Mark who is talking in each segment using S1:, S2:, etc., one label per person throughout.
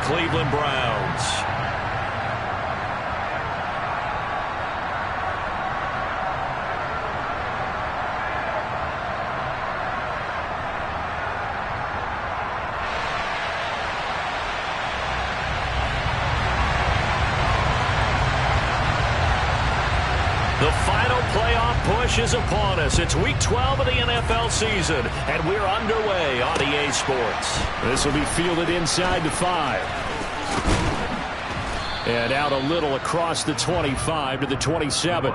S1: Cleveland Browns. The final playoff push is upon us. It's Week 12 of the NFL season, and we're underway on EA Sports.
S2: This will be fielded inside the 5. And out a little across the 25 to the 27.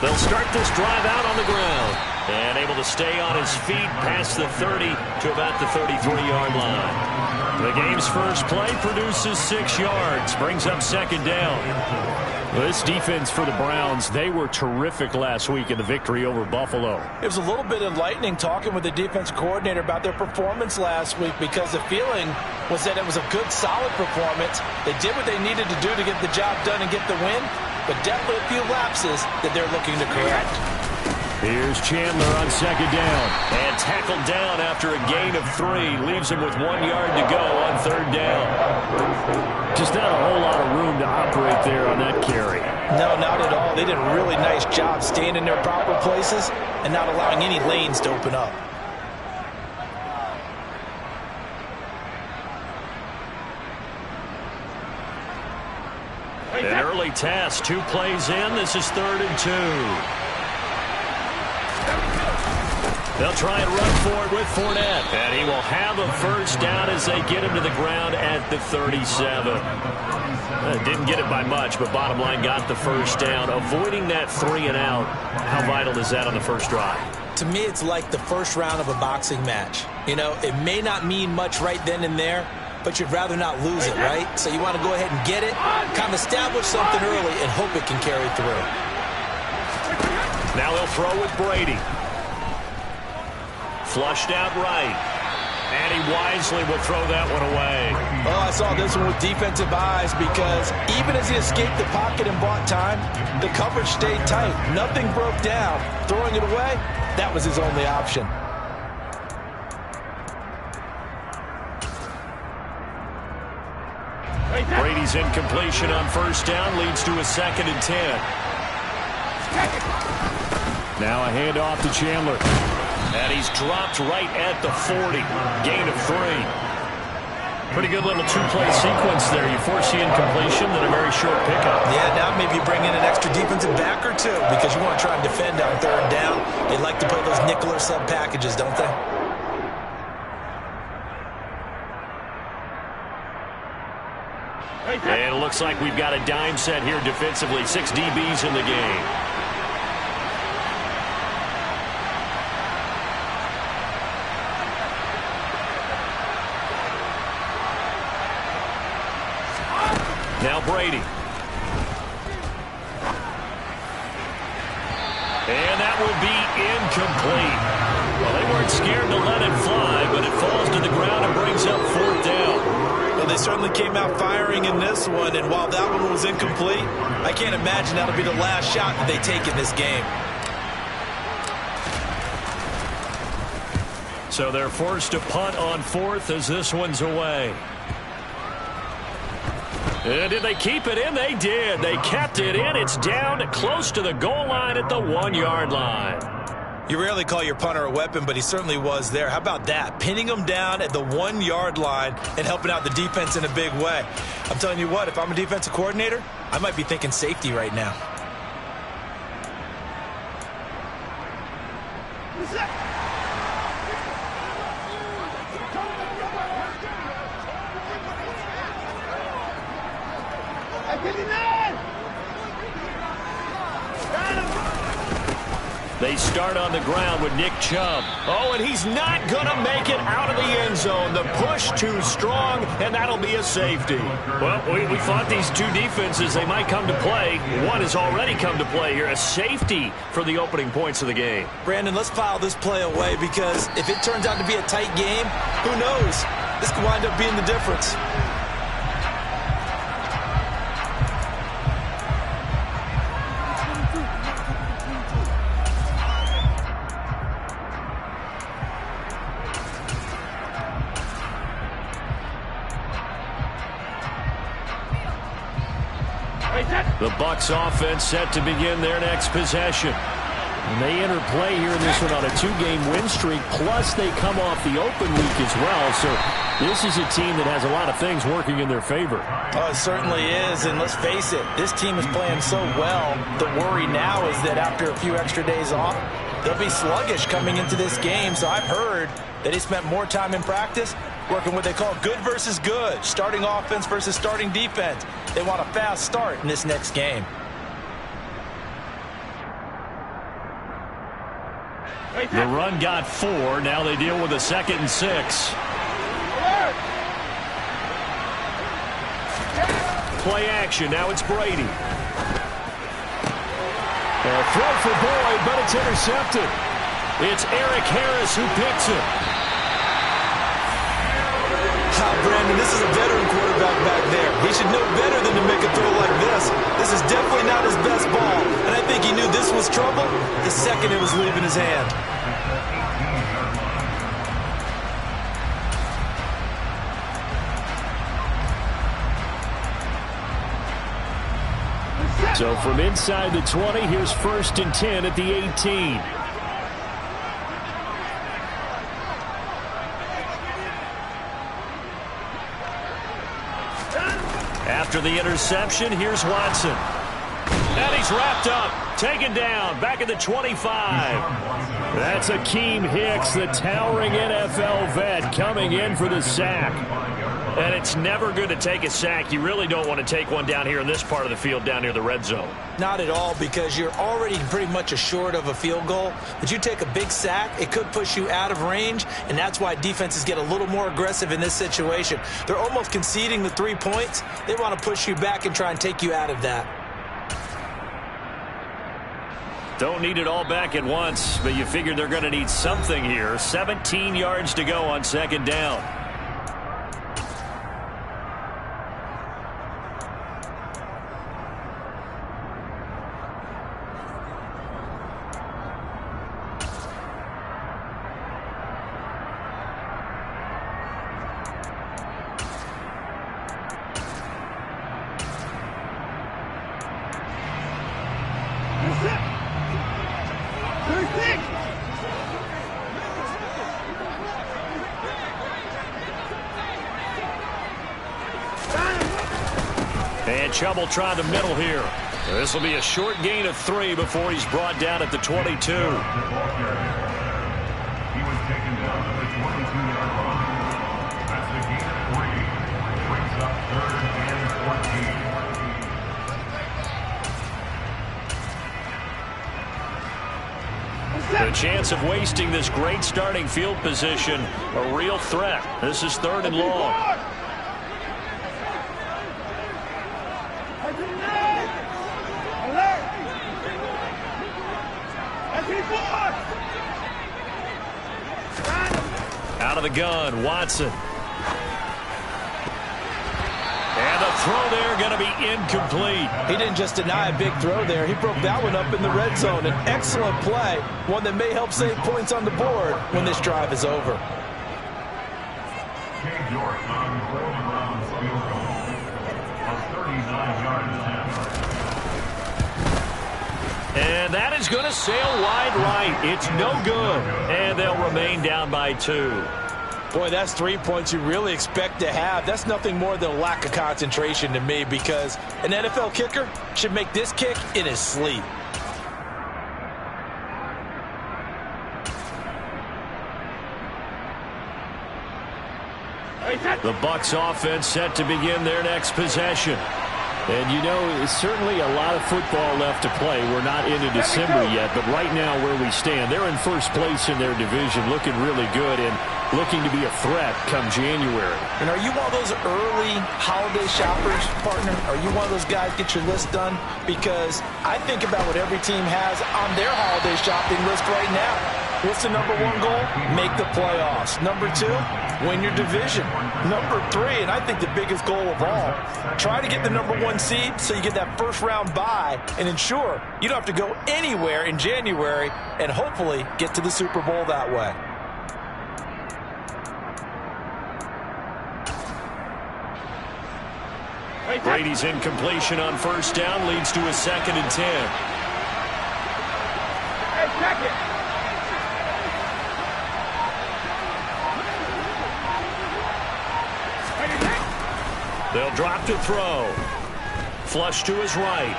S1: They'll start this drive out on the ground. And able to stay on his feet past the 30 to about the 33-yard line. The game's first play produces 6 yards. Brings up second down.
S2: Well, this defense for the Browns, they were terrific last week in the victory over Buffalo.
S3: It was a little bit enlightening talking with the defense coordinator about their performance last week, because the feeling was that it was a good, solid performance. They did what they needed to do to get the job done and get the win, but definitely a few lapses that they're looking to correct.
S2: Here's Chandler on second down.
S1: And tackled down after a gain of 3. Leaves him with 1 yard to go on third down.
S2: Just not a whole lot of room to operate there on that carry.
S3: No, not at all. They did a really nice job staying in their proper places and not allowing any lanes to open up.
S1: An early test. 2 plays in. This is 3rd and 2. They'll try and run for it with Fournette. And he will have a first down as they get him to the ground at the 37. Didn't get it by much, but bottom line got the first down. Avoiding that 3 and out. How vital is that on the first drive?
S3: To me, it's like the first round of a boxing match. You know, it may not mean much right then and there, but you'd rather not lose it, right? So you want to go ahead and get it, kind of establish something early, and hope it can carry through.
S1: Now he'll throw with Brady. Flushed out right. And he wisely will throw that one away.
S3: Oh, I saw this one with defensive eyes, because even as he escaped the pocket and bought time, the coverage stayed tight. Nothing broke down. Throwing it away, that was his only option.
S1: Brady's incompletion on first down leads to a 2nd and 10.
S2: Now a handoff to Chandler.
S1: And he's dropped right at the 40. Gain of 3. Pretty good little 2-play sequence there. You force the incompletion, then a very short pickup.
S3: Yeah, now maybe you bring in an extra defensive back or 2, because you want to try and defend on 3rd down. They like to play those nickel or sub packages, don't they?
S1: And it looks like we've got a dime set here defensively. 6 DBs in the game. Now Brady. And that will be incomplete. Well, they weren't scared to let it fly, but it falls to the ground and brings up 4th down.
S3: Well, they certainly came out firing in this one, and while that one was incomplete, I can't imagine that'll be the last shot that they take in this game.
S1: So they're forced to punt on 4th as this one's away. And did they keep it in? They did. They kept it in. It's down close to the goal line at the 1-yard line.
S3: You rarely call your punter a weapon, but he certainly was there. How about that? Pinning him down at the 1-yard line and helping out the defense in a big way. I'm telling you what, if I'm a defensive coordinator, I might be thinking safety right now.
S1: They start on the ground with Nick Chubb. Oh, and he's not going to make it out of the end zone. The push too strong, and that'll be a safety. Well, we thought these two defenses, they might come to play. One has already come to play here. A safety for the opening points of the game.
S3: Brandon, let's file this play away because if it turns out to be a tight game, who knows? This could wind up being the difference.
S1: The Bucs offense set to begin their next possession.
S2: And they enter play here in this one on a 2-game win streak, plus they come off the open week as well. So this is a team that has a lot of things working in their favor.
S3: Oh, it certainly is, and let's face it, this team is playing so well. The worry now is that after a few extra days off, they'll be sluggish coming into this game. So I've heard that they spent more time in practice working what they call good versus good, starting offense versus starting defense. They want a fast start in this next game.
S1: The run got 4. Now they deal with a 2nd and 6. Play action. Now it's Brady.
S2: A throw for Boyd, but it's intercepted.
S1: It's Eric Harris who picks it.
S3: Brandon, this is a veteran quarterback back there. He should know better than to make a throw like this. This is definitely not his best ball, and I think he knew this was trouble the second it was leaving his hand.
S2: So from inside the 20, here's 1st and 10 at the 18.
S1: After the interception, here's Watson. And he's wrapped up, taken down, back at the 25.
S2: That's Akeem Hicks, the towering NFL vet, coming in for the sack.
S1: And it's never good to take a sack. You really don't want to take one down here in this part of the field, down near the red zone.
S3: Not at all, because you're already pretty much assured of a field goal. But you take a big sack, it could push you out of range, and that's why defenses get a little more aggressive in this situation. They're almost conceding the 3 points. They want to push you back and try and take you out of that.
S1: Don't need it all back at once, but you figure they're going to need something here. 17 yards to go on 2nd down. And Chubb will try the middle here. This will be a short gain of 3 before he's brought down at the 22.
S4: He was taken down at the 22-yard line. That's a gain of 3. Brings up 3rd and 14.
S1: The chance of wasting this great starting field position, a real threat. This is 3rd and long. Out of the gun, Watson. And the throw there going to be incomplete.
S3: He didn't just deny a big throw there. He broke that one up in the red zone. An excellent play, one that may help save points on the board when this drive is over.
S1: And that is going to sail wide right. It's no good. And they'll remain down by 2.
S3: Boy, that's 3 points you really expect to have. That's nothing more than a lack of concentration to me, because an NFL kicker should make this kick in his sleep.
S1: The Bucs offense set to begin their next possession.
S2: And, you know, it's certainly a lot of football left to play. We're not into December yet, but right now where we stand, they're in first place in their division, looking really good and looking to be a threat come January.
S3: And are you one of those early holiday shoppers, partner? Are you one of those guys get your list done? Because I think about what every team has on their holiday shopping list right now. What's the number one goal? Make the playoffs. Number two, win your division. Number three, and I think the biggest goal of all, try to get the number one seed so you get that first round bye and ensure you don't have to go anywhere in January and hopefully get to the Super Bowl that way.
S1: Brady's incompletion on first down leads to a 2nd and 10.
S4: Hey, check it.
S1: They'll drop to throw. Flush to his right.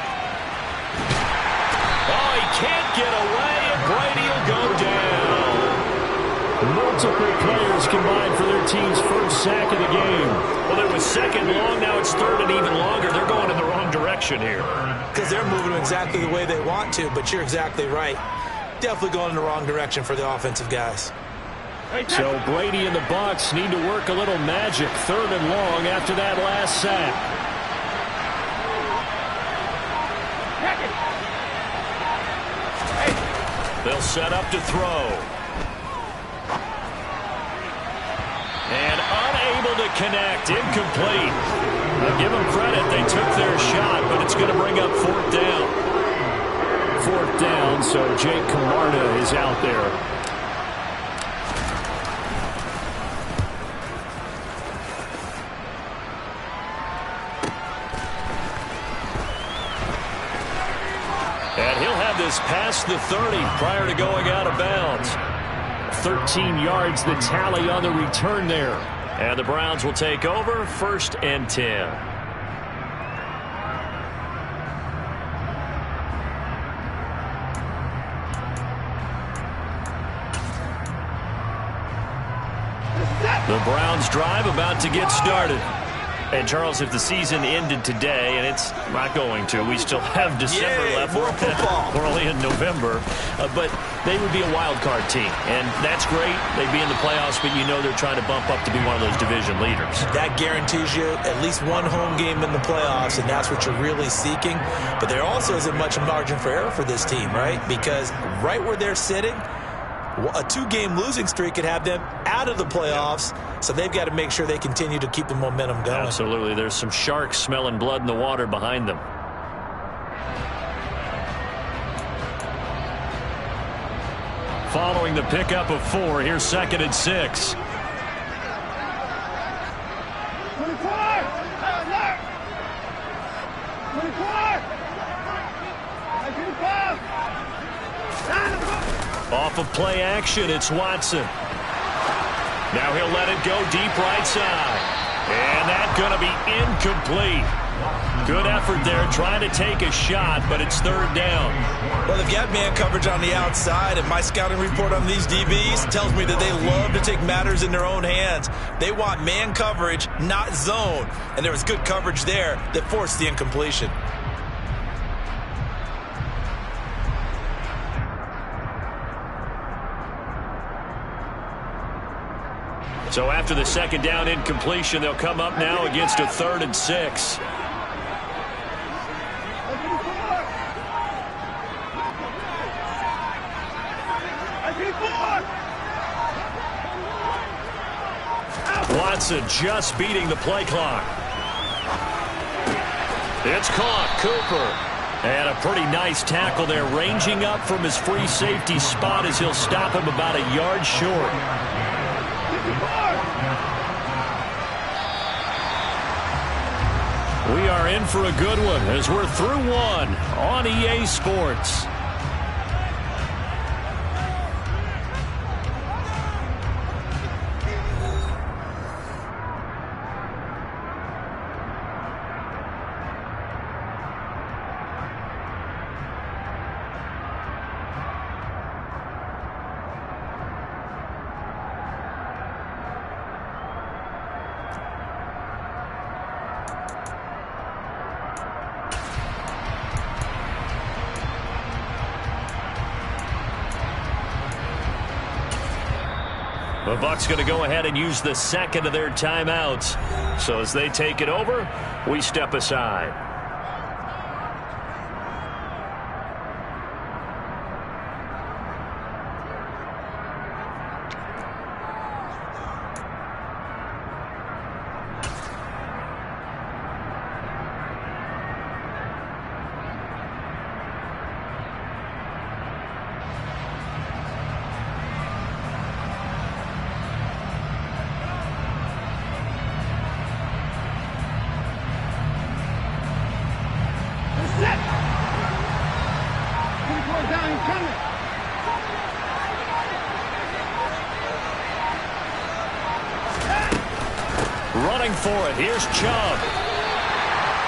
S1: Oh, he can't get away, and Brady will go down.
S2: Multiple players combined for their team's first sack of the game.
S1: Well, it was 2nd long, now it's 3rd and even longer. They're going in the wrong direction here.
S3: Because they're moving them exactly the way they want to, but you're exactly right. Definitely going in the wrong direction for the offensive guys.
S2: So Brady and the Bucs need to work a little magic 3rd and long after that last sack.
S1: They'll set up to throw. And unable to connect. Incomplete. I'll give them credit. They took their shot, but it's going to bring up 4th down.
S2: 4th down, so Jake Camarda is out there.
S1: And he'll have this past the 30 prior to going out of bounds.
S2: 13 yards the tally on the return there.
S1: And the Browns will take over 1st and 10. The Browns drive about to get started. And, Charles, if the season ended today, and it's not going to, we still have December left.
S3: More football.
S1: We're only in November. But they would be a wild card team. And that's great. They'd be in the playoffs, but you know they're trying to bump up to be one of those division leaders. That guarantees you at least one home game in the playoffs, and that's what you're really seeking. But there also isn't much margin for error for this team, right? Because right where they're sitting, a 2-game losing streak could have them out of the playoffs, so they've got to make sure they continue to keep the momentum going. Absolutely. There's some sharks smelling blood in the water behind them. Following the pickup of 4, here's 2nd and 6. 24! Off of play action, it's Watson. Now he'll let it go deep right side. And that's going to be incomplete. Good effort there, trying to take a shot, but it's 3rd down. Well, they've got man coverage on the outside, and my scouting report on these DBs tells me that they love to take matters in their own hands. They want man coverage, not zone. And there was good coverage there that forced the incompletion. So after the 2nd down incompletion, they'll come up now against a 3rd and 6. Watson just beating the play clock. It's caught. Cooper. And a pretty nice tackle there, ranging up from his free safety spot as he'll stop him about a yard short. We are in for a good one as we're through one on EA Sports. The Bucs going to go ahead and use the second of their timeouts. So as they take it over, we step aside. Running for it. Here's Chubb.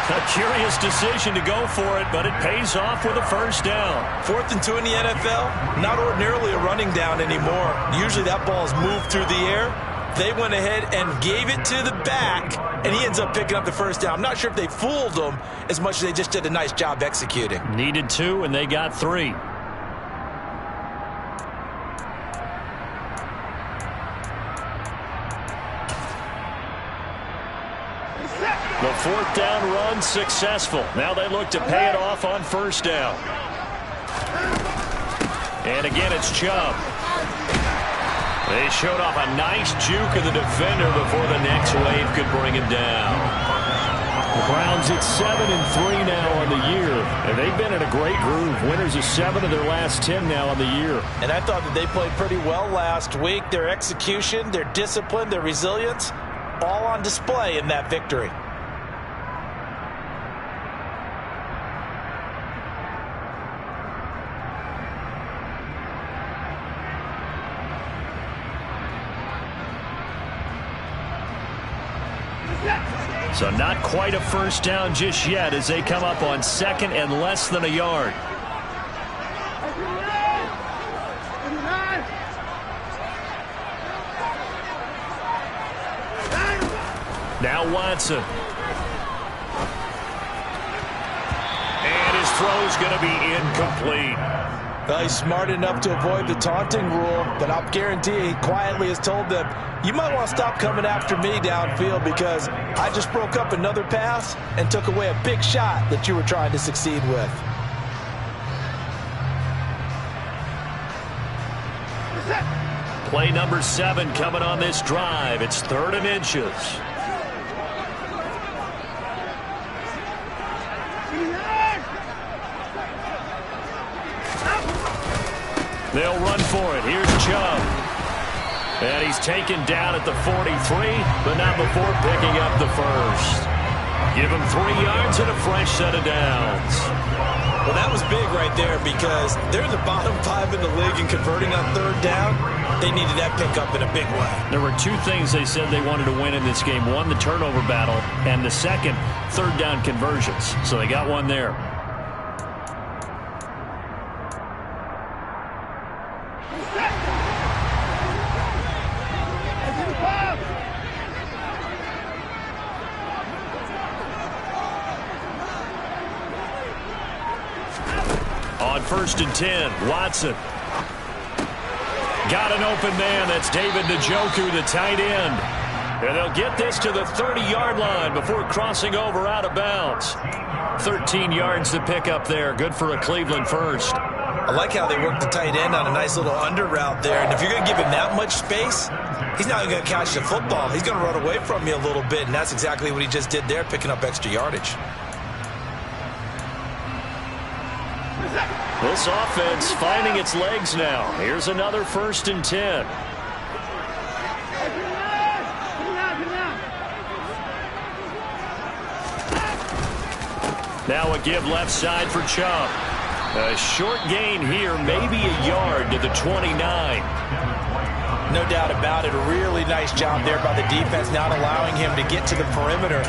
S1: A curious decision to go for it, but it pays off with a first down.
S3: 4th and 2 in the NFL, not ordinarily a running down anymore. Usually that ball is moved through the air. They went ahead and gave it to the back, and he ends up picking up the first down. I'm not sure if they fooled him as much as they just did a nice job executing.
S1: Needed 2, and they got 3. The 4th down run successful. Now they look to pay it off on first down. And again, it's Chubb. They showed off a nice juke of the defender before the next wave could bring him down.
S2: The Browns at 7-3 now on the year, and they've been in a great groove. Winners of 7 of their last 10 now on the year.
S3: And I thought that they played pretty well last week. Their execution, their discipline, their resilience, all on display in that victory.
S1: So not quite a first down just yet as they come up on 2nd and less than a yard. Now Watson. And his throw's going to be incomplete.
S3: Well, he's smart enough to avoid the taunting rule, but I'll guarantee he quietly has told them, you might want to stop coming after me downfield because I just broke up another pass and took away a big shot that you were trying to succeed with.
S1: Play number 7 coming on this drive. It's 3rd and inches. They'll run for it. Here's Chubb. And he's taken down at the 43, but not before picking up the first. Give him 3 yards and a fresh set of downs.
S3: Well, that was big right there because they're in the bottom 5 in the league and converting on 3rd down. They needed that pickup in a big way.
S1: There were 2 things they said they wanted to win in this game. One, the turnover battle, and the second, 3rd down conversions. So they got one there. On 1st and 10, Watson. Got an open man. That's David Njoku, the tight end. And they'll get this to the 30-yard line before crossing over out of bounds. 13 yards to pick up there. Good for a Cleveland first.
S3: I like how they work the tight end on a nice little under route there. And if you're going to give him that much space, he's not going to catch the football. He's going to run away from you a little bit, and that's exactly what he just did there, picking up extra yardage.
S1: This offense finding its legs now. Here's another 1st and 10. Now a give left side for Chubb. A short gain here, maybe a yard to the 29.
S3: No doubt about it. A really nice job there by the defense, not allowing him to get to the perimeter.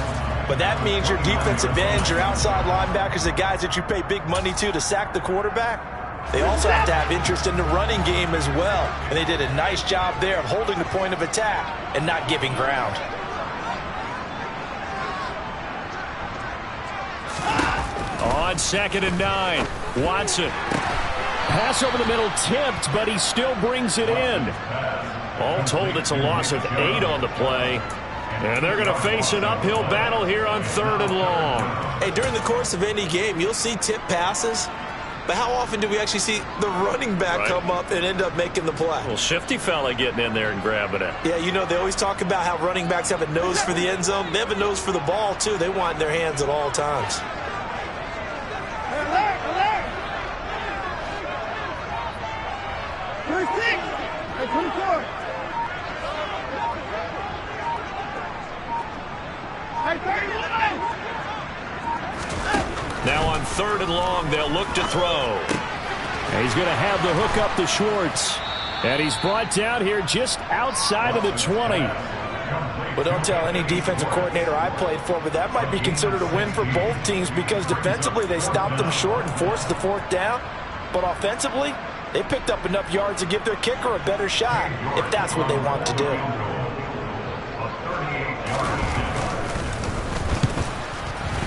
S3: But that means your defensive ends, your outside linebackers, the guys that you pay big money to sack the quarterback, they also have to have interest in the running game as well. And they did a nice job there of holding the point of attack and not giving ground.
S1: On 2nd and 9, Watson.
S2: Pass over the middle tipped, but he still brings it in.
S1: All told, it's a loss of 8 on the play. And they're going to face an uphill battle here on 3rd and long.
S3: Hey, during the course of any game, you'll see tip passes. But how often do we actually see the running back come up and end up making the play?
S1: Well, shifty fella getting in there and grabbing it.
S3: Yeah, you know, they always talk about how running backs have a nose for the end zone. They have a nose for the ball, too. They want it in their hands at all times.
S1: Now on 3rd and long, they'll look to throw.
S2: And he's going to have the hook up to Schwartz. And he's brought down here just outside of the 20.
S3: Well, don't tell any defensive coordinator I played for, but that might be considered a win for both teams because defensively they stopped them short and forced the 4th down. But offensively, they picked up enough yards to give their kicker a better shot if that's what they want to do.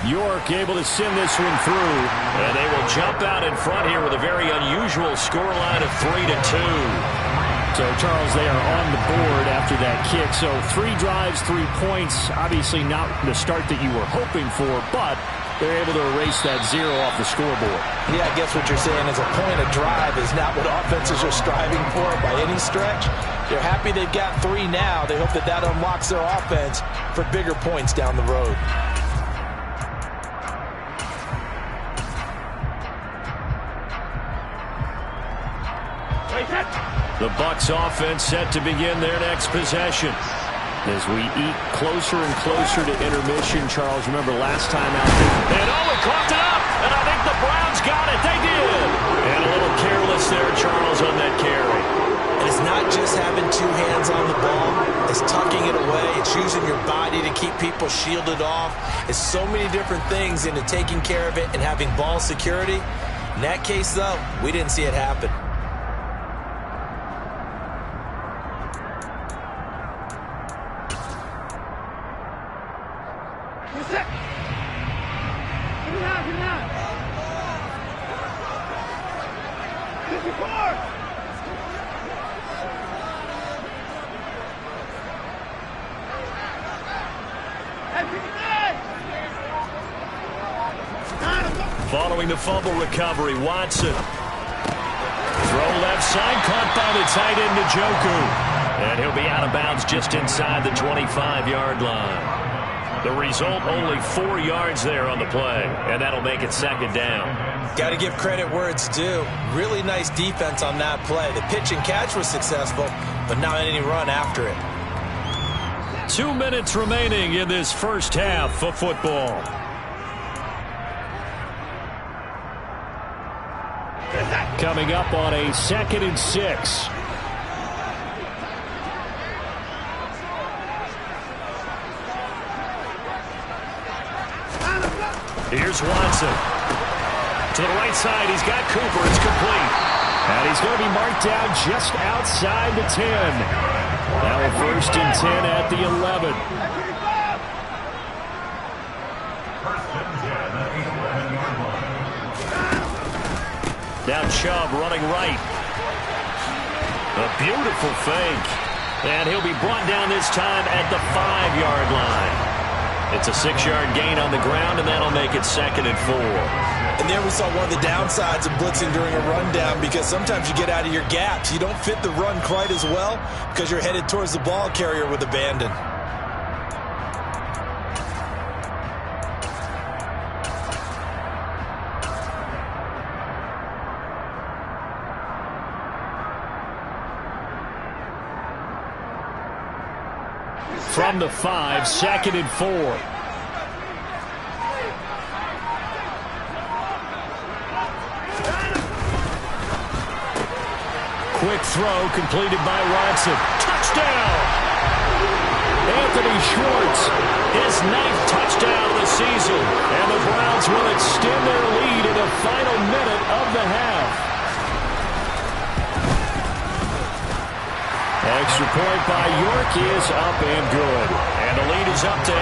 S2: York able to send this one through.
S1: And they will jump out in front here with a very unusual scoreline of 3-2.
S2: So, Charles, they are on the board after that kick. So 3 drives, 3 points. Obviously not the start that you were hoping for, but they're able to erase that 0 off the scoreboard.
S3: Yeah, I guess what you're saying is a point of drive is not what offenses are striving for by any stretch. They're happy they've got 3 now. They hope that that unlocks their offense for bigger points down the road.
S1: The Bucs offense set to begin their next possession.
S2: As we eat closer and closer to intermission, Charles, remember last time out there.
S1: And he caught it up, and I think the Browns got it. They did. And a little careless there, Charles, on that carry.
S3: And it's not just having 2 hands on the ball. It's tucking it away. It's using your body to keep people shielded off. It's so many different things into taking care of it and having ball security. In that case, though, we didn't see it happen.
S1: Following the fumble recovery, Watson. Throw left side, caught by the tight end, Njoku. And he'll be out of bounds just inside the 25-yard line. The result, only 4 yards there on the play, and that'll make it 2nd down.
S3: Got to give credit where it's due. Really nice defense on that play. The pitch and catch was successful, but not any run after it.
S1: 2 minutes remaining in this first half of football.
S2: Coming up on a 2nd and 6.
S1: Here's Watson. To the right side, he's got Cooper. It's complete.
S2: And he's going to be marked down just outside the 10. Now a 1st and 10 at the 11.
S1: Now Chubb running right. A beautiful fake. And he'll be brought down this time at the 5-yard line. It's a 6-yard gain on the ground, and that'll make it 2nd and 4.
S3: And there we saw one of the downsides of blitzing during a rundown, because sometimes you get out of your gaps. You don't fit the run quite as well because you're headed towards the ball carrier with abandon.
S2: From the 5, 2nd and 4.
S1: Quick throw completed by Watson. Touchdown!
S2: Anthony Schwartz.
S1: His 9th touchdown of the season. And the Browns will extend their lead in the final minute of the half.
S2: Extra point by York is up and good.
S1: And the lead is up to 8.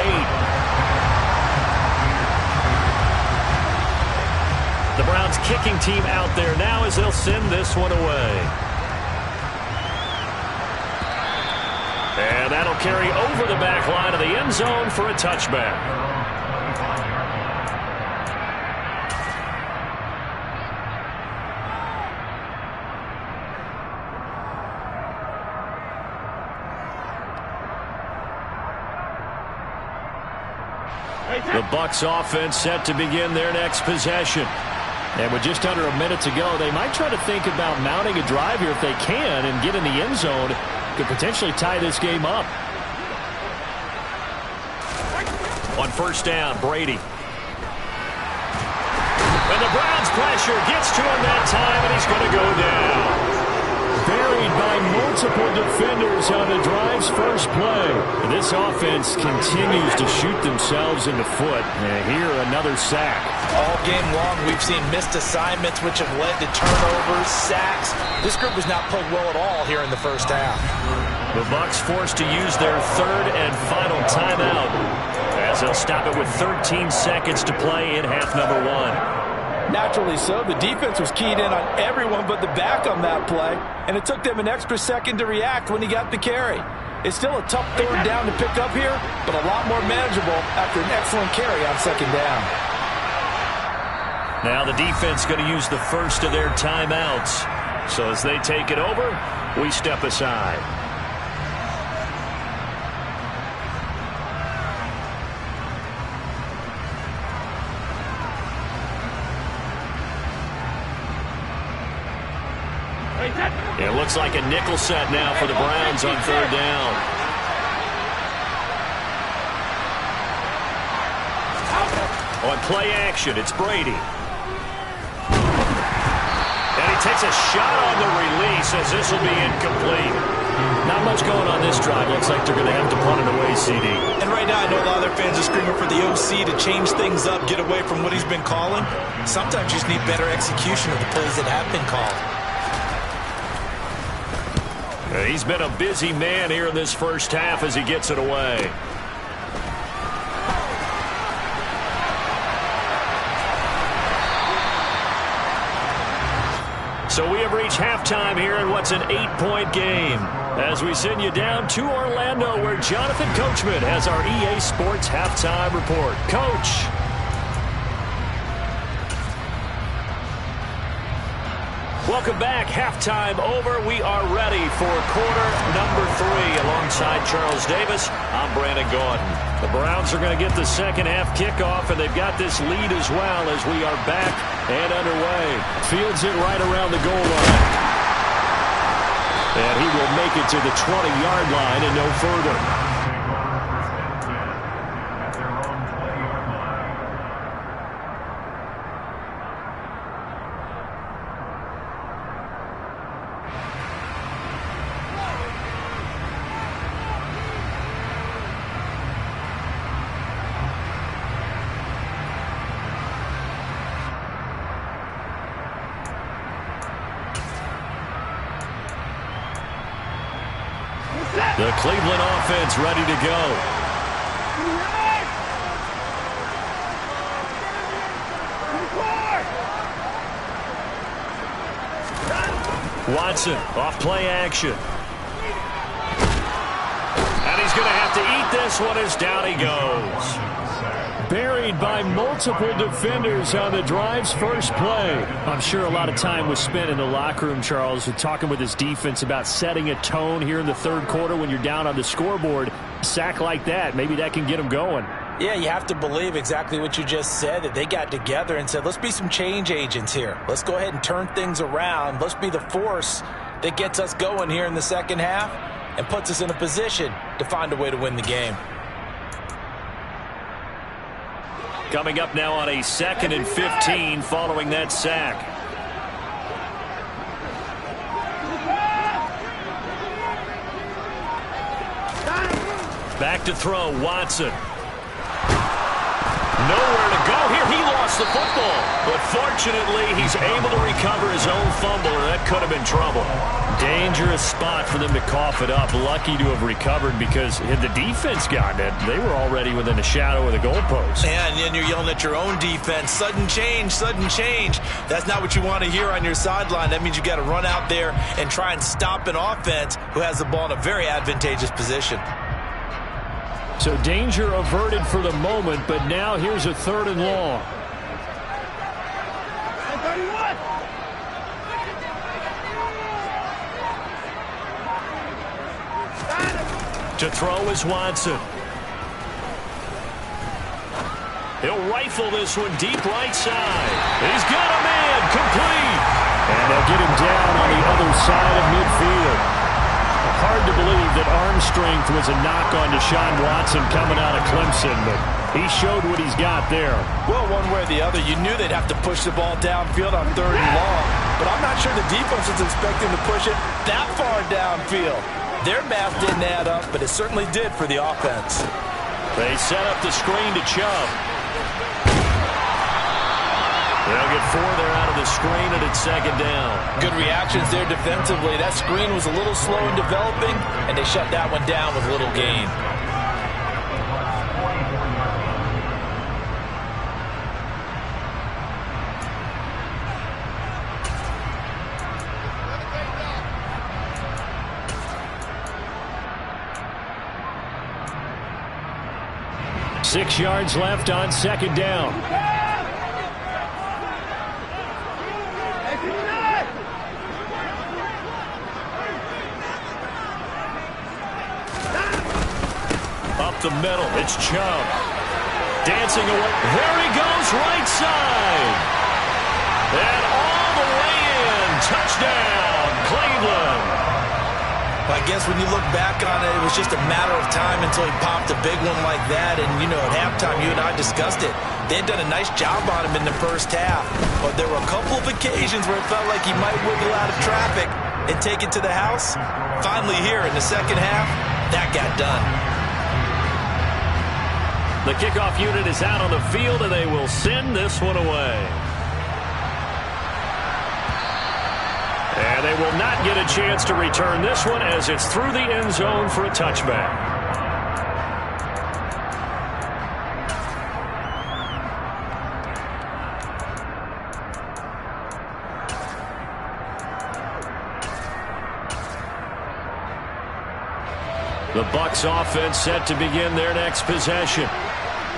S1: The Browns kicking team out there now as they'll send this one away. And that'll carry over the back line of the end zone for a touchback. The Bucs offense set to begin their next possession. And with just under a minute to go, they might try to think about mounting a drive here if they can and get in the end zone. Could potentially tie this game up. On first down, Brady. And the Browns' pressure gets to him that time, and he's going to go down. Buried by multiple defenders on the drive's first play. This offense continues to shoot themselves in the foot. And here, another sack.
S3: All game long, we've seen missed assignments, which have led to turnovers, sacks. This group has not played well at all here in the first half.
S1: The Bucs forced to use their third and final timeout, as they'll stop it with 13 seconds to play in half number one.
S3: Naturally so. The defense was keyed in on everyone but the back on that play, and it took them an extra second to react when he got the carry. It's still a tough third down to pick up here, but a lot more manageable after an excellent carry on second down.
S1: Now the defense going to use the first of their timeouts. So as they take it over, we step aside. It looks like a nickel set now for the Browns on third down. On play action, it's Brady. And he takes a shot on the release as this will be incomplete. Not much going on this drive. Looks like they're going to have to punt it away, CD.
S3: And right now I know a lot of their fans are screaming for the OC to change things up, get away from what he's been calling. Sometimes you just need better execution of the plays that have been called.
S1: He's been a busy man here in this first half as he gets it away. So we have reached halftime here in what's an 8-point game, as we send you down to Orlando, where Jonathan Coachman has our EA Sports halftime report. Coach. Welcome back. Halftime over. We are ready for quarter number 3. Alongside Charles Davis, I'm Brandon Gordon. The Browns are going to get the second half kickoff, and they've got this lead as well as we are back and underway. Fields it right around the goal line. And he will make it to the 20-yard line and no further. The Cleveland offense ready to go. Watson off play action. And he's going to have to eat this one as down he goes. Buried by multiple defenders on the drive's first play. I'm sure a lot of time was spent in the locker room, Charles, talking with his defense about setting a tone here in the third quarter when you're down on the scoreboard. A sack like that, maybe that can get them going.
S3: Yeah, you have to believe exactly what you just said, that they got together and said, let's be some change agents here. Let's go ahead and turn things around. Let's be the force that gets us going here in the second half and puts us in a position to find a way to win the game.
S1: Coming up now on a 2nd and 15 following that sack. Back to throw, Watson. Nowhere to go here. He lost the football. But fortunately, he's able to recover his own fumble, and that could have been trouble.
S2: Dangerous spot for them to cough it up. Lucky to have recovered because had the defense gotten it, they were already within a shadow of the goalpost.
S3: And then you're yelling at your own defense. Sudden change, sudden change. That's not what you want to hear on your sideline. That means you got to run out there and try and stop an offense who has the ball in a very advantageous position.
S2: So danger averted for the moment, but now here's a 3rd and long.
S1: To throw is Watson. He'll rifle this one deep right side. He's got a man complete.
S2: And they'll get him down on the other side of midfield. Hard to believe that arm strength was a knock on Deshaun Watson coming out of Clemson, but he showed what he's got there.
S3: Well, one way or the other, you knew they'd have to push the ball downfield on 3rd and long, but I'm not sure the defense was expecting to push it that far downfield. Their math didn't add up, but it certainly did for the offense.
S1: They set up the screen to Chubb. They'll get 4 there out of the screen, and it's 2nd down.
S3: Good reactions there defensively. That screen was a little slow in developing, and they shut that one down with little gain.
S2: Six yards left on 2nd down.
S1: Up the middle, it's Chubb. Dancing away. There he goes, right side. And all the way in. Touchdown, Cleveland.
S3: I guess when you look back on it, it was just a matter of time until he popped a big one like that. And, you know, at halftime, you and I discussed it. They had done a nice job on him in the first half. But there were a couple of occasions where it felt like he might wiggle out of traffic and take it to the house. Finally here in the second half, that got done.
S1: The kickoff unit is out on the field, and they will send this one away. And they will not get a chance to return this one as it's through the end zone for a touchback. The Bucs offense set to begin their next possession.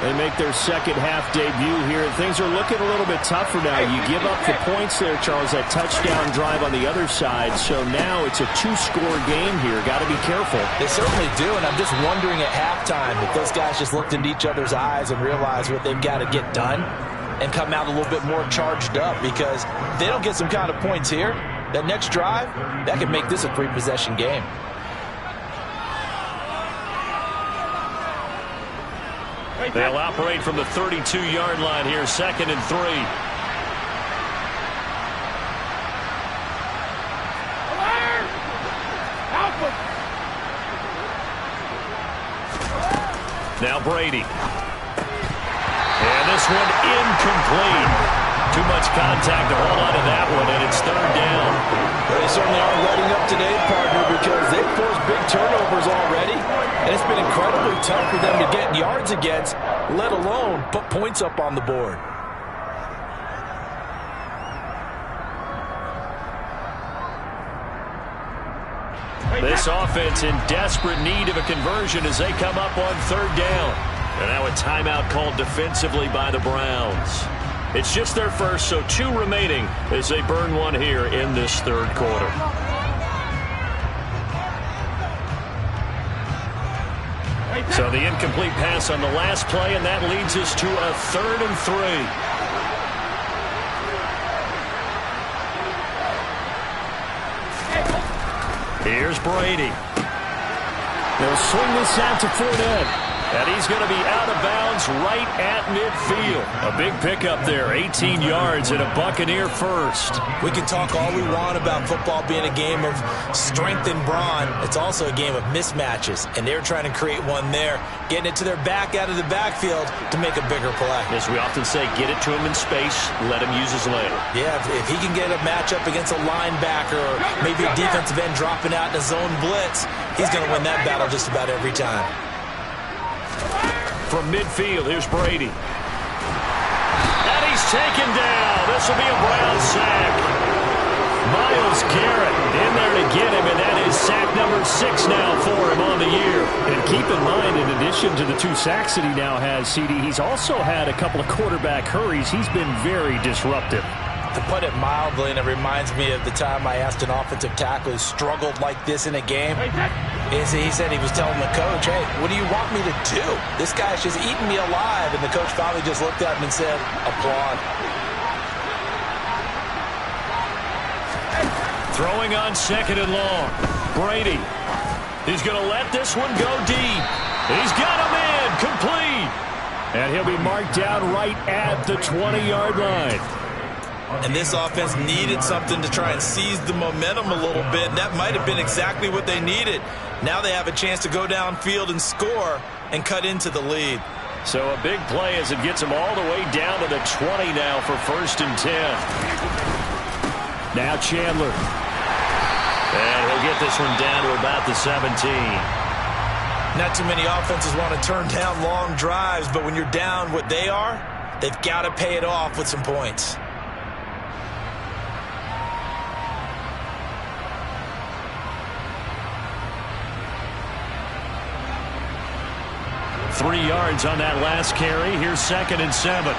S2: They make their second half debut here. Things are looking a little bit tougher now. You give up the points there, Charles, that touchdown drive on the other side. So now it's a 2-score game here. Got to be careful.
S3: They certainly do, and I'm just wondering at halftime if those guys just looked into each other's eyes and realized what they've got to get done and come out a little bit more charged up, because if they don't get some kind of points here, that next drive, that could make this a 3-possession game.
S1: They'll operate from the 32-yard line here, 2nd and 3. Now Brady. And this one incomplete. Too much contact to hold on to that one, and it's 3rd down.
S3: Well, they certainly aren't letting up today, partner, because they've forced big turnovers already, and it's been incredibly tough for them to get yards against, let alone put points up on the board.
S1: This offense in desperate need of a conversion as they come up on 3rd down. And now a timeout called defensively by the Browns. It's just their first, so 2 remaining as they burn one here in this 3rd quarter. So the incomplete pass on the last play, and that leads us to a 3rd and 3. Here's Brady.
S2: They'll swing this out to Fournette. And he's going to be out of bounds right at midfield. A big pickup there, 18 yards and a Buccaneer first.
S3: We can talk all we want about football being a game of strength and brawn. It's also a game of mismatches, and they're trying to create one there, getting it to their back out of the backfield to make a bigger play.
S1: As we often say, get it to him in space, let him use his leg.
S3: Yeah, if he can get a matchup against a linebacker or maybe a defensive end dropping out in a zone blitz, he's going to win that battle just about every time.
S2: From midfield, here's Brady. And he's taken down. This will be a Brown sack. Myles Garrett in there to get him, and that is sack number 6 now for him on the year. And keep in mind, in addition to the 2 sacks that he now has, CD, he's also had a couple of quarterback hurries. He's been very disruptive.
S3: To put it mildly, and it reminds me of the time I asked an offensive tackle who struggled like this in a game. He said he was telling the coach, hey, what do you want me to do? This guy's just eating me alive. And the coach finally just looked at him and said, applaud.
S2: Throwing on 2nd and long. Brady. He's going to let this one go deep. He's got him in. Complete. And he'll be marked down right at the 20-yard line.
S3: And this offense needed something to try and seize the momentum a little bit. And that might have been exactly what they needed. Now they have a chance to go downfield and score and cut into the lead.
S2: So a big play as it gets him all the way down to the 20 now for 1st and 10. Now Chandler.
S1: And he'll get this one down to about the 17.
S3: Not too many offenses want to turn down long drives, but when you're down what they are, they've got to pay it off with some points.
S2: Three yards on that last carry. Here's 2nd and 7.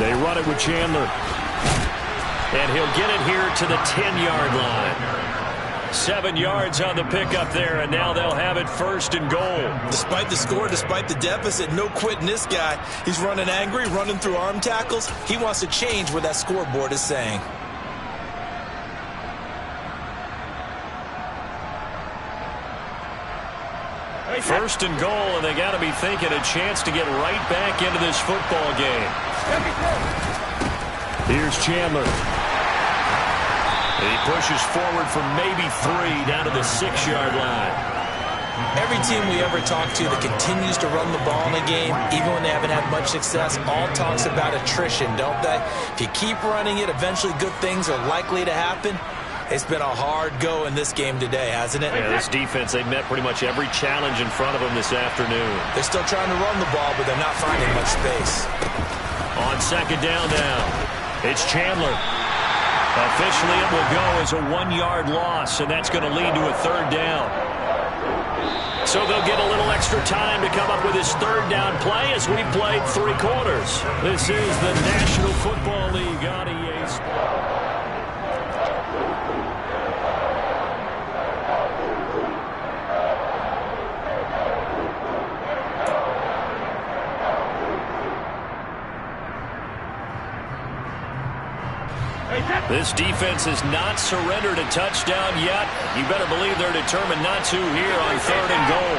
S2: They run it with Chandler. And he'll get it here to the 10-yard line. 7 yards on the pickup there, and now they'll have it 1st and goal.
S3: Despite the score, despite the deficit, no quitting this guy. He's running angry, running through arm tackles. He wants to change what that scoreboard is saying.
S2: First and goal, and they got to be thinking a chance to get right back into this football game. Here's Chandler. He pushes forward for maybe 3 down to the 6-yard line.
S3: Every team we ever talk to that continues to run the ball in a game, even when they haven't had much success, all talks about attrition, don't they? If you keep running it, eventually good things are likely to happen. It's been a hard go in this game today, hasn't it?
S1: Yeah, this defense, they've met pretty much every challenge in front of them this afternoon.
S3: They're still trying to run the ball, but they're not finding much space.
S2: On 2nd down now, it's Chandler. Officially, it will go as a 1-yard loss, and that's going to lead to a 3rd down. So they'll get a little extra time to come up with his 3rd down play as we've played 3 quarters. This is the National Football League on EA Sports. This defense has not surrendered a touchdown yet. You better believe they're determined not to here on 3rd and goal.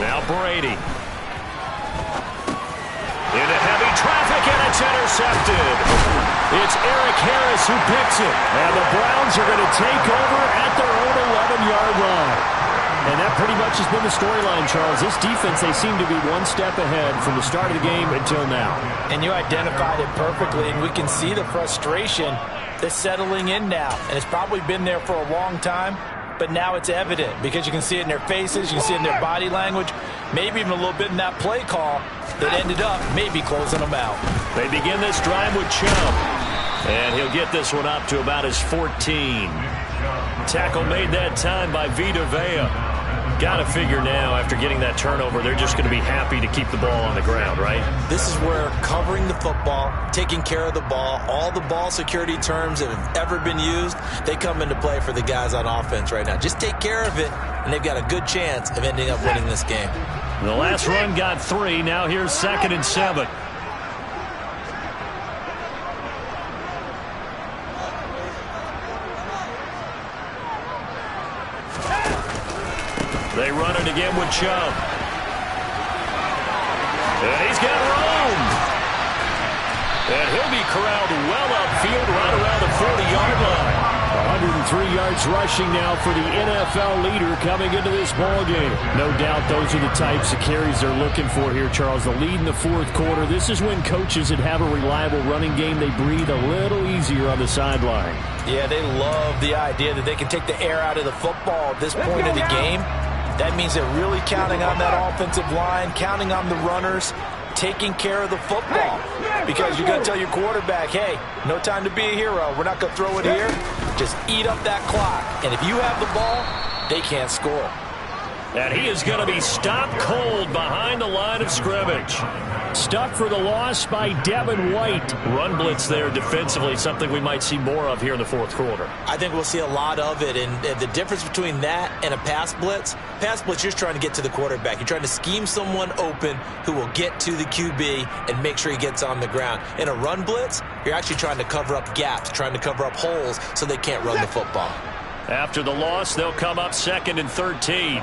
S2: Now Brady. Into heavy traffic, and it's intercepted. It's Eric Harris who picks it. And the Browns are going to take over at their own 11-yard line. And that pretty much has been the storyline, Charles. This defense, they seem to be one step ahead from the start of the game until now.
S3: And you identified it perfectly, and we can see the frustration that's settling in now. And it's probably been there for a long time, but now it's evident because you can see it in their faces, you can see it in their body language, maybe even a little bit in that play call that ended up maybe closing them out.
S2: They begin this drive with Chubb. And he'll get this one up to about his 14. Tackle made that time by Vita Vea. Got to figure now, after getting that turnover, they're just going to be happy to keep the ball on the ground, right?
S3: This is where covering the football, taking care of the ball, all the ball security terms that have ever been used, they come into play for the guys on offense right now. Just take care of it, and they've got a good chance of ending up winning this game.
S2: The last run got 3. Now here's 2nd and 7.
S1: They run it again with Chubb. And he's got room. And he'll be corralled well upfield right around the 40-yard line.
S2: 103 yards rushing now for the NFL leader coming into this ball game. No doubt those are the types of carries they're looking for here, Charles. The lead in the fourth quarter. This is when coaches that have a reliable running game, they breathe a little easier on the sideline.
S3: Yeah, they love the idea that they can take the air out of the football at this point of the game. That means they're really counting on that offensive line, counting on the runners, taking care of the football. Because you're going to tell your quarterback, hey, no time to be a hero. We're not going to throw it here. Just eat up that clock. And if you have the ball, they can't score.
S1: And he is going to be stopped cold behind the line of scrimmage.
S2: Stuck for the loss by Devin White.
S1: Run blitz there defensively, something we might see more of here in the fourth quarter.
S3: I think we'll see a lot of it, and the difference between that and a pass blitz, you're just trying to get to the quarterback. You're trying to scheme someone open who will get to the QB and make sure he gets on the ground. In a run blitz, you're actually trying to cover up gaps, trying to cover up holes so they can't run the football.
S1: After the loss, they'll come up 2nd and 13.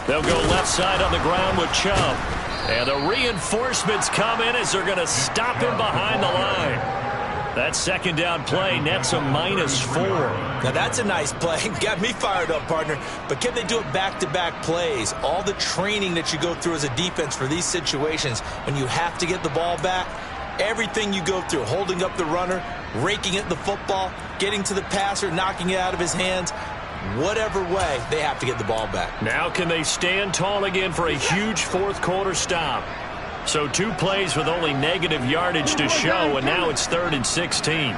S1: They'll go left side on the ground with Chubb. And the reinforcements come in as they're going to stop him behind the line. That second down play nets a -4.
S3: Now that's a nice play. Got me fired up, partner. But can they do it back-to-back plays? All the training that you go through as a defense for these situations, when you have to get the ball back, everything you go through, holding up the runner, raking at the football, getting to the passer, knocking it out of his hands, whatever way, they have to get the ball back.
S1: Now can they stand tall again for a huge fourth quarter stop? So 2 plays with only negative yardage to show, and now it's 3rd and 16.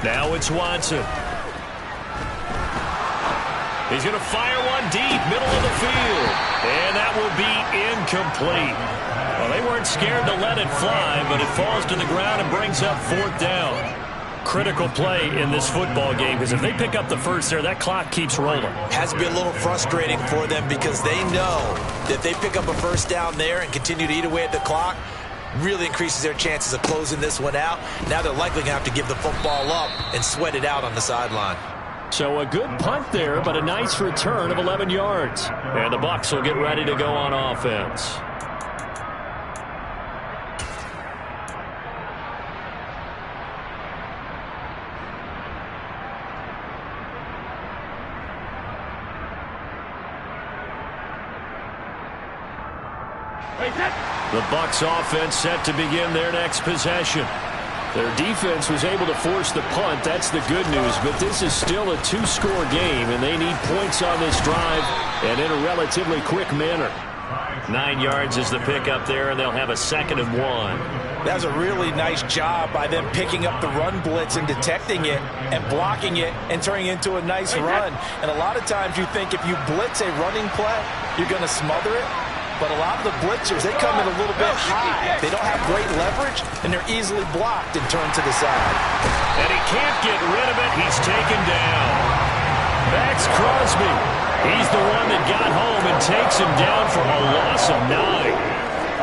S1: Now it's Watson. He's going to fire one deep, middle of the field. And that will be incomplete. Well, they weren't scared to let it fly, but it falls to the ground and brings up 4th down. Critical play in this football game, because if they pick up the first there, that clock keeps rolling.
S3: Has to be a little frustrating for them because they know that if they pick up a first down there and continue to eat away at the clock, really increases their chances of closing this one out. Now they're likely going to have to give the football up and sweat it out on the sideline.
S2: So a good punt there, but a nice return of 11 yards.
S1: And the Bucs will get ready to go on offense. The Bucs offense set to begin their next possession.
S2: Their defense was able to force the punt. That's the good news. But this is still a 2-score game, and they need points on this drive and in a relatively quick manner.
S1: 9 yards is the pickup there, and they'll have a 2nd and 1.
S3: That was a really nice job by them picking up the run blitz and detecting it and blocking it and turning it into a nice run. And a lot of times you think if you blitz a running play, you're going to smother it. But a lot of the blitzers, they come in a little bit high. They don't have great leverage, and they're easily blocked and turned to the side.
S1: And he can't get rid of it. He's taken down. Max Crosby. He's the one that got home and takes him down for a loss of 9.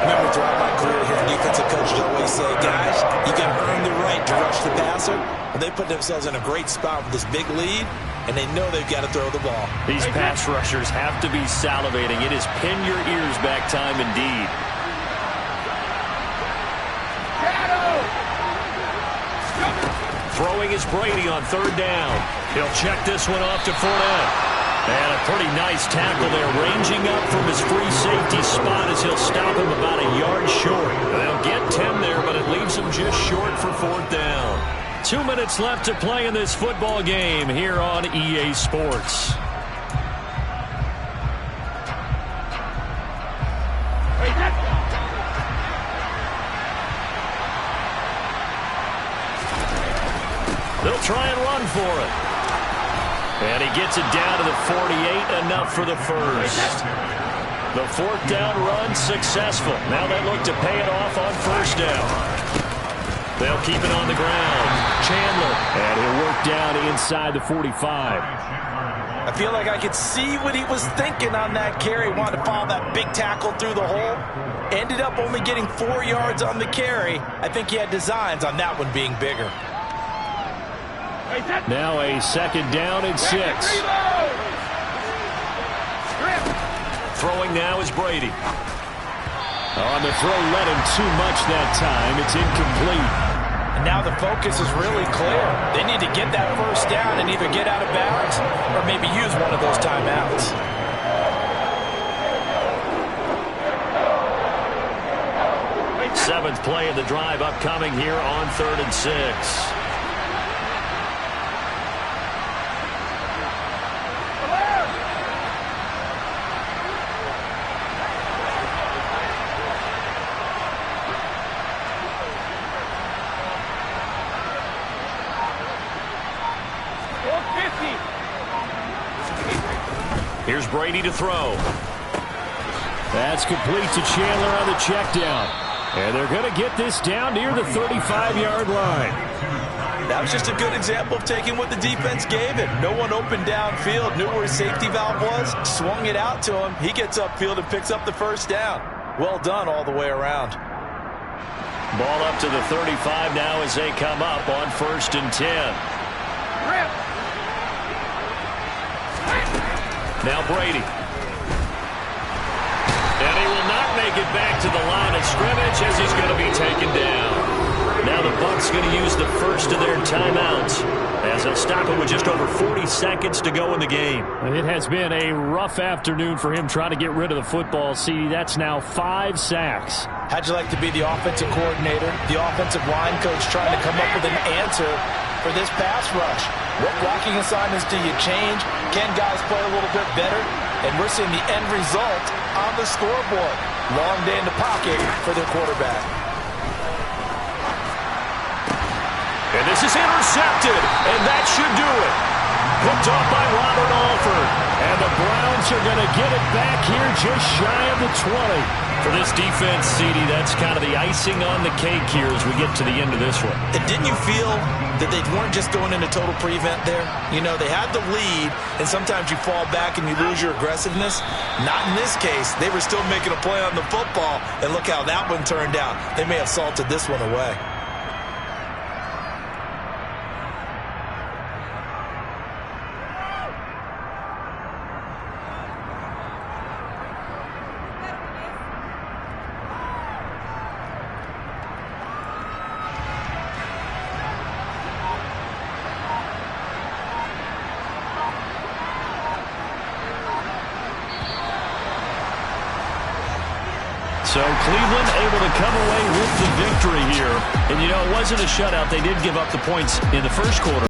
S3: Remember, throughout my career here, defensive coaches always say, guys, you can earn the right to rush the passer. But they put themselves in a great spot with this big lead, and they know they've got to throw the ball.
S1: These pass rushers have to be salivating. It is pin your ears back time indeed. Throwing is Brady on 3rd down. He'll check this one off to Fournette. And a pretty nice tackle there, ranging up from his free safety spot as he'll stop him about a yard short. They'll get 10 there, but it leaves him just short for 4th down. 2 minutes left to play in this football game here on EA Sports. They'll try and run for it. And he gets it down to the 48, enough for the first. The fourth down run successful. Now they look to pay it off on first down. They'll keep it on the ground. Chandler.
S2: And he'll work down inside the 45.
S3: I feel like I could see what he was thinking on that carry. Wanted to follow that big tackle through the hole. Ended up only getting 4 yards on the carry. I think he had designs on that one being bigger.
S2: Now a second down and 6.
S1: Throwing now is Brady.
S2: On the throw, led him too much that time. It's incomplete.
S3: And now the focus is really clear. They need to get that first down and either get out of bounds or maybe use one of those timeouts.
S1: Seventh play of the drive upcoming here on 3rd and 6. Here's Brady to throw.
S2: That's complete to Chandler on the check down. And they're going to get this down near the 35-yard line.
S3: That was just a good example of taking what the defense gave him. No one open downfield, knew where his safety valve was, swung it out to him. He gets upfield and picks up the first down. Well done all the way around.
S1: Ball up to the 35 now as they come up on 1st and 10. Now Brady. And he will not make it back to the line of scrimmage as he's going to be taken down. Now the Bucs going to use the first of their timeouts as they'll stop it with just over 40 seconds to go in the game.
S2: It has been a rough afternoon for him trying to get rid of the football. See, that's now 5 sacks.
S3: How'd you like to be the offensive coordinator, the offensive line coach trying to come up with an answer for this pass rush? What blocking assignments do you change? Can guys play a little bit better? And we're seeing the end result on the scoreboard. Long day in the pocket for their quarterback.
S1: And this is intercepted, and that should do it. Picked off by Robert Alford. And the Browns are going to get it back here just shy of the 20.
S2: For this defense, CD, that's kind of the icing on the cake here as we get to the end of this one.
S3: And didn't you feel that they weren't just going into total prevent there? You know, they had the lead, and sometimes you fall back and you lose your aggressiveness. Not in this case. They were still making a play on the football, and look how that one turned out. They may have salted this one away.
S2: So Cleveland able to come away with the victory here. And, you know, it wasn't a shutout. They did give up the points in the first quarter.